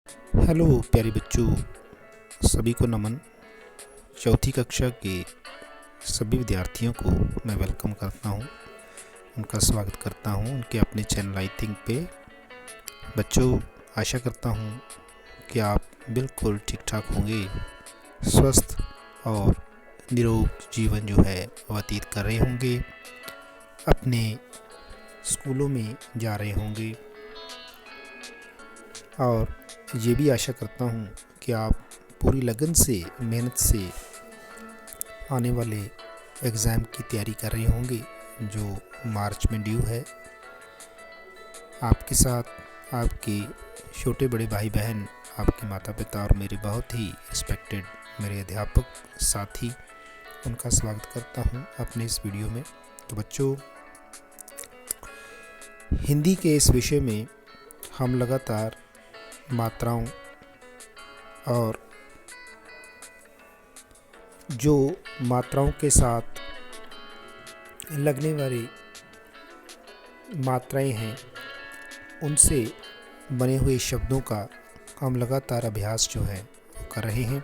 Hello प्यारे बच्चों, सभी को नमन। चौथी कक्षा के सभी विद्यार्थियों को मैं वेलकम करता हूं, उनका स्वागत करता हूं उनके अपने चैनल आई थिंक पे। बच्चों, आशा करता हूं कि आप बिल्कुल ठीक ठाक होंगे, स्वस्थ और निरोग जीवन जो है व्यतीत कर रहे होंगे, अपने स्कूलों में जा रहे होंगे और ये भी आशा करता हूँ कि आप पूरी लगन से, मेहनत से आने वाले एग्ज़ाम की तैयारी कर रहे होंगे जो मार्च में ड्यू है। आपके साथ आपके छोटे बड़े भाई बहन, आपके माता पिता और मेरे बहुत ही रिस्पेक्टेड मेरे अध्यापक साथी, उनका स्वागत करता हूँ अपने इस वीडियो में। तो बच्चों, हिंदी के इस विषय में हम लगातार मात्राओं और जो मात्राओं के साथ लगने वाली मात्राएं हैं, उनसे बने हुए शब्दों का हम लगातार अभ्यास जो है वो कर रहे हैं।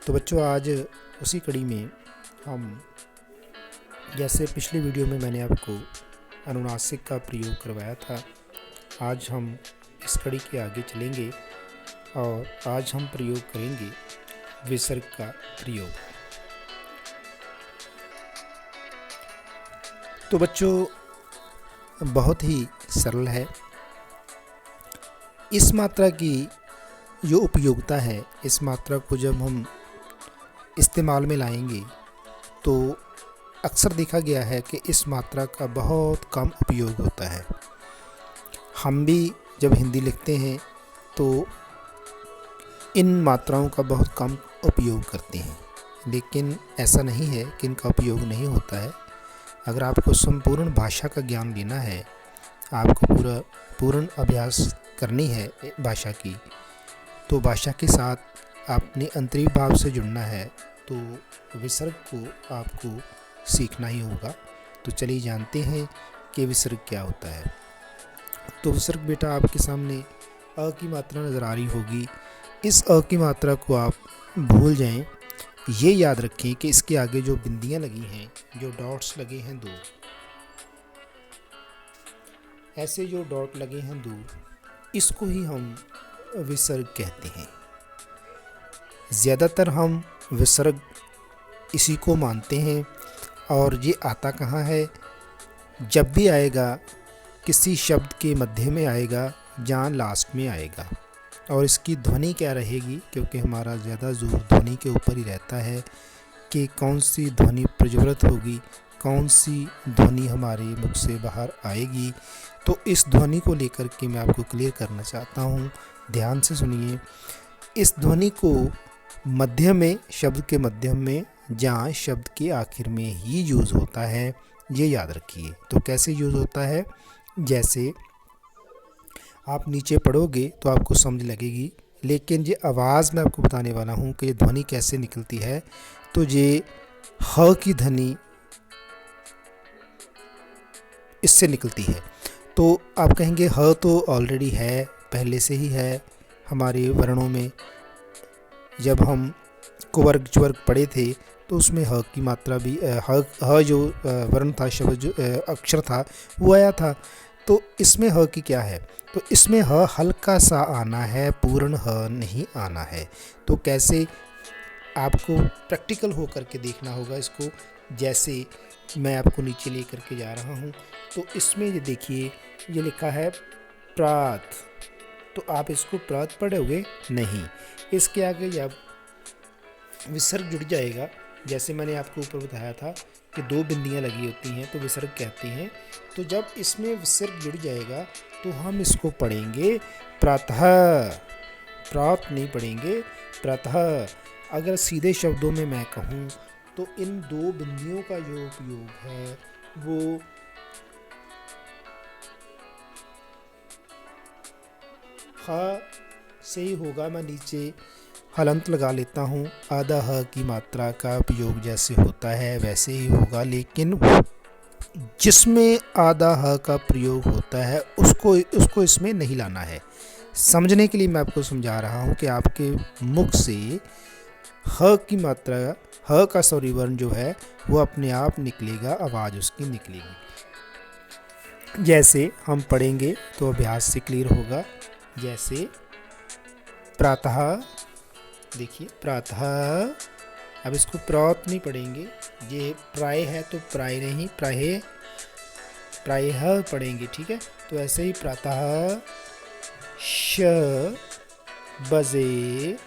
तो बच्चों, आज उसी कड़ी में हम, जैसे पिछले वीडियो में मैंने आपको अनुनासिक का प्रयोग करवाया था, आज हम इस कड़ी के आगे चलेंगे और आज हम प्रयोग करेंगे विसर्ग का प्रयोग। तो बच्चों, बहुत ही सरल है। इस मात्रा की जो उपयोगिता है, इस मात्रा को जब हम इस्तेमाल में लाएंगे तो अक्सर देखा गया है कि इस मात्रा का बहुत कम उपयोग होता है। हम भी जब हिंदी लिखते हैं तो इन मात्राओं का बहुत कम उपयोग करते हैं, लेकिन ऐसा नहीं है कि इनका उपयोग नहीं होता है। अगर आपको संपूर्ण भाषा का ज्ञान लेना है, आपको पूर्ण अभ्यास करनी है भाषा की, तो भाषा के साथ अपने अंतरिक भाव से जुड़ना है, तो विसर्ग को आपको सीखना ही होगा। तो चलिए जानते हैं कि विसर्ग क्या होता है। तो विसर्ग बेटा आपके सामने अ की मात्रा नज़र आ रही होगी। इस अ की मात्रा को आप भूल जाएं। ये याद रखें कि इसके आगे जो बिंदियां लगी हैं, जो डॉट्स लगे हैं दो, ऐसे जो डॉट लगे हैं दो, इसको ही हम विसर्ग कहते हैं। ज़्यादातर हम विसर्ग इसी को मानते हैं। और ये आता कहाँ है? जब भी आएगा किसी शब्द के मध्य में आएगा, जहाँ लास्ट में आएगा। और इसकी ध्वनि क्या रहेगी, क्योंकि हमारा ज़्यादा जोर ध्वनि के ऊपर ही रहता है कि कौन सी ध्वनि प्रज्वलित होगी, कौन सी ध्वनि हमारे मुख से बाहर आएगी। तो इस ध्वनि को लेकर के मैं आपको क्लियर करना चाहता हूँ, ध्यान से सुनिए। इस ध्वनि को मध्य में, शब्द के मध्यम में, जहाँ शब्द के आखिर में ही यूज़ होता है, ये याद रखिए। तो कैसे यूज़ होता है? जैसे आप नीचे पढ़ोगे तो आपको समझ लगेगी, लेकिन ये आवाज़ मैं आपको बताने वाला हूँ कि ये ध्वनि कैसे निकलती है। तो ये ह की ध्वनि इससे निकलती है। तो आप कहेंगे ह तो ऑलरेडी है, पहले से ही है हमारे वर्णों में। जब हम कुवर्ग च्वर्ग पढ़े थे तो उसमें ह की मात्रा भी, ह जो वर्ण था, शब्द जो अक्षर था, वो आया था। तो इसमें ह की क्या है? तो इसमें ह हल्का सा आना है, पूर्ण ह नहीं आना है। तो कैसे, आपको प्रैक्टिकल हो करके देखना होगा इसको। जैसे मैं आपको नीचे ले करके जा रहा हूँ, तो इसमें ये देखिए, ये लिखा है प्रात। तो आप इसको प्रात पढ़ोगे नहीं, इसके आगे जब विसर्ग जुड़ जाएगा, जैसे मैंने आपको ऊपर बताया था कि दो बिंदियां लगी होती हैं तो विसर्ग कहते हैं। तो जब इसमें विसर्ग जुड़ जाएगा तो हम इसको पढ़ेंगे प्रातः, प्रात नहीं पढ़ेंगे, प्रातः। अगर सीधे शब्दों में मैं कहूँ तो इन दो बिंदियों का जो उपयोग है वो ह से ही होगा। मैं नीचे हलंत लगा लेता हूँ। आधा ह की मात्रा का उपयोग जैसे होता है वैसे ही होगा, लेकिन जिसमें आधा ह का प्रयोग होता है उसको इसमें नहीं लाना है। समझने के लिए मैं आपको समझा रहा हूँ कि आपके मुख से ह की मात्रा, ह का सॉरी वर्ण जो है वो अपने आप निकलेगा, आवाज़ उसकी निकलेगी। जैसे हम पढ़ेंगे तो अभ्यास से क्लियर होगा। जैसे प्रातः, देखिए प्रातः, अब इसको प्रात नहीं पढ़ेंगे, ये प्राय है तो प्राय नहीं, प्रायः पढ़ेंगे, ठीक है। तो ऐसे ही प्रातः 6 बजे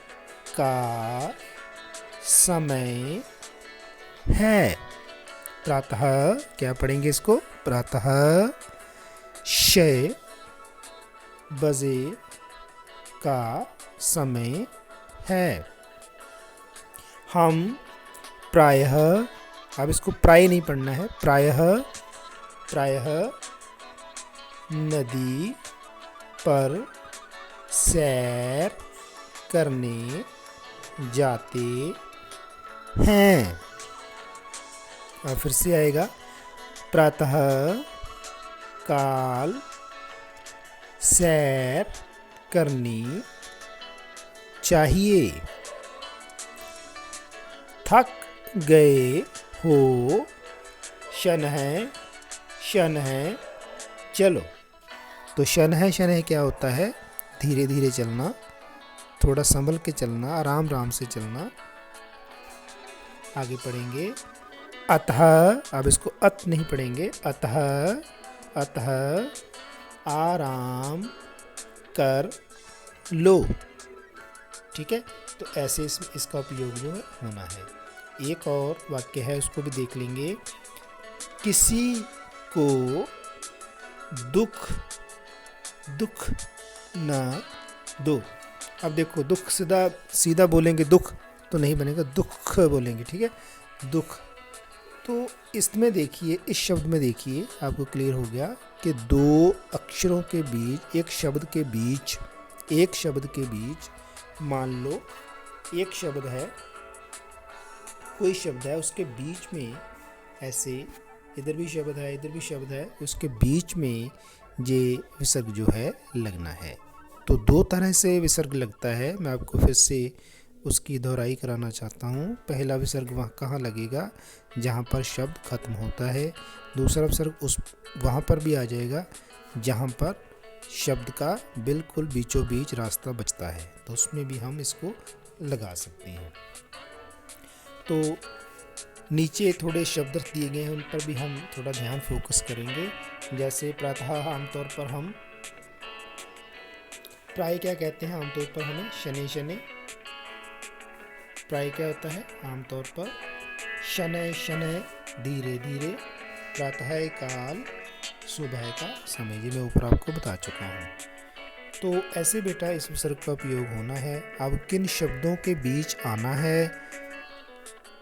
का समय है। प्रातः क्या पढ़ेंगे इसको, प्रातः 6 बजे का समय है। हम प्रायः, अब इसको प्राय नहीं पढ़ना है, प्रायः नदी पर सैर करने जाते हैं। अब फिर से आएगा, प्रातः काल सैर करनी चाहिए। थक गए हो, शन है चलो। तो शन है क्या होता है, धीरे धीरे चलना, थोड़ा संभल के चलना, आराम से चलना। आगे पढ़ेंगे अतः, अब इसको अत नहीं पढ़ेंगे, अतः आराम कर लो, ठीक है। तो ऐसे इसका उपयोग जो है होना है। एक और वाक्य है, उसको भी देख लेंगे। किसी को दुख न दो। अब देखो, दुख सीधा बोलेंगे दुख तो नहीं बनेगा, दुख बोलेंगे, ठीक है, दुख। तो इसमें देखिए, इस शब्द में देखिए, आपको क्लियर हो गया कि दो अक्षरों के बीच, एक शब्द के बीच मान लो एक शब्द है, कोई शब्द है, उसके बीच में ऐसे, इधर भी शब्द है, उसके बीच में ये विसर्ग जो है लगना है। तो दो तरह से विसर्ग लगता है, मैं आपको फिर से उसकी दोहराई कराना चाहता हूँ। पहला विसर्ग वहाँ कहाँ लगेगा, जहाँ पर शब्द खत्म होता है। दूसरा विसर्ग वहाँ पर भी आ जाएगा जहाँ पर शब्द का बिल्कुल बीचों बीच रास्ता बचता है, तो उसमें भी हम इसको लगा सकते हैं। तो नीचे थोड़े शब्द दिए गए हैं, उन पर भी हम थोड़ा ध्यान फोकस करेंगे। जैसे प्रातः, आमतौर पर हम प्राय क्या कहते हैं, आमतौर पर हमें शनै, प्राय क्या होता है आमतौर पर शनै, धीरे धीरे, प्रातः काल, सुबह का समय, ये मैं ऊपर आपको बता चुका हूँ। तो ऐसे बेटा इस विसर्ग का उपयोग होना है। अब किन शब्दों के बीच आना है,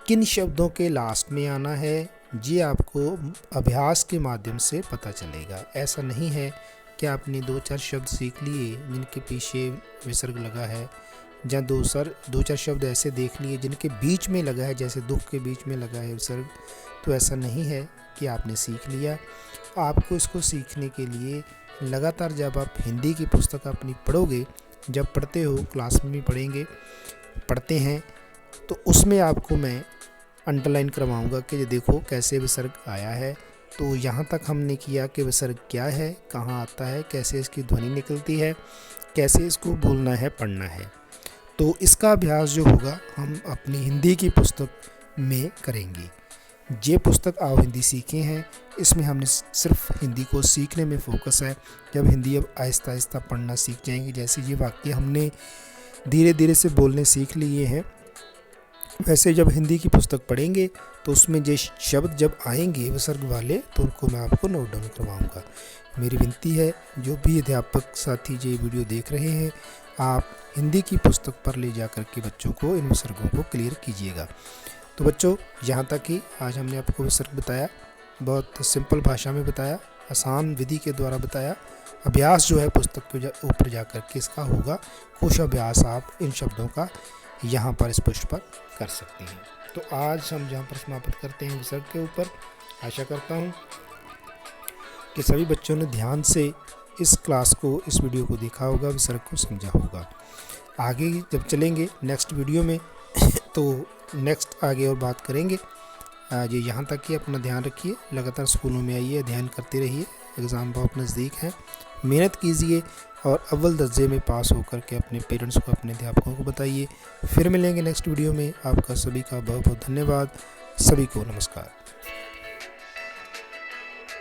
किन शब्दों के लास्ट में आना है, ये आपको अभ्यास के माध्यम से पता चलेगा। ऐसा नहीं है कि आपने 2-4 शब्द सीख लिए जिनके पीछे विसर्ग लगा है, या 2-4 शब्द ऐसे देख लिए जिनके बीच में लगा है, जैसे दुख के बीच में लगा है विसर्ग। तो ऐसा नहीं है कि आपने सीख लिया। आपको इसको सीखने के लिए लगातार जब आप हिंदी की पुस्तक अपनी पढ़ोगे, जब पढ़ते हो, क्लास में भी पढ़ते हैं, तो उसमें आपको मैं अंडरलाइन करवाऊंगा कि ये देखो कैसे विसर्ग आया है। तो यहाँ तक हमने किया कि विसर्ग क्या है, कहाँ आता है, कैसे इसकी ध्वनि निकलती है, कैसे इसको बोलना है, पढ़ना है। तो इसका अभ्यास जो होगा हम अपनी हिंदी की पुस्तक में करेंगे। ये पुस्तक आओ हिंदी सीखे हैं, इसमें हमने सिर्फ हिंदी को सीखने में फोकस है। जब हिंदी अब आहिस्ता आहिस्ता पढ़ना सीख जाएंगे, जैसे ये वाक्य हमने धीरे धीरे से बोलने सीख लिए हैं, वैसे जब हिंदी की पुस्तक पढ़ेंगे तो उसमें जो शब्द जब आएंगे विसर्ग वाले, तो उनको मैं आपको नोट डाउन करवाऊँगा। मेरी विनती है, जो भी अध्यापक साथी ये वीडियो देख रहे हैं, आप हिंदी की पुस्तक पर ले जा कर के बच्चों को इन विसर्गों को क्लियर कीजिएगा। तो बच्चों, यहाँ तक ही आज हमने आपको विसर्ग बताया, बहुत सिंपल भाषा में बताया, आसान विधि के द्वारा बताया। अभ्यास जो है पुस्तक के ऊपर जा कर के इसका होगा, कुछ अभ्यास आप इन शब्दों का यहाँ पर इस पृष्ठ पर कर सकते हैं। तो आज हम यहाँ पर समाप्त करते हैं विसर्ग के ऊपर। आशा करता हूँ कि सभी बच्चों ने ध्यान से इस क्लास को, इस वीडियो को देखा होगा, विषय को समझा होगा। आगे जब चलेंगे नेक्स्ट वीडियो में तो नेक्स्ट आगे और बात करेंगे। आज यहाँ तक ही अपना ध्यान रखिए, लगातार स्कूलों में आइए, ध्यान करते रहिए, एग्ज़ाम बहुत नज़दीक है, मेहनत कीजिए और अव्वल दर्जे में पास होकर के अपने पेरेंट्स को, अपने अध्यापकों को बताइए। फिर मिलेंगे नेक्स्ट वीडियो में। आपका सभी का बहुत बहुत धन्यवाद। सभी को नमस्कार।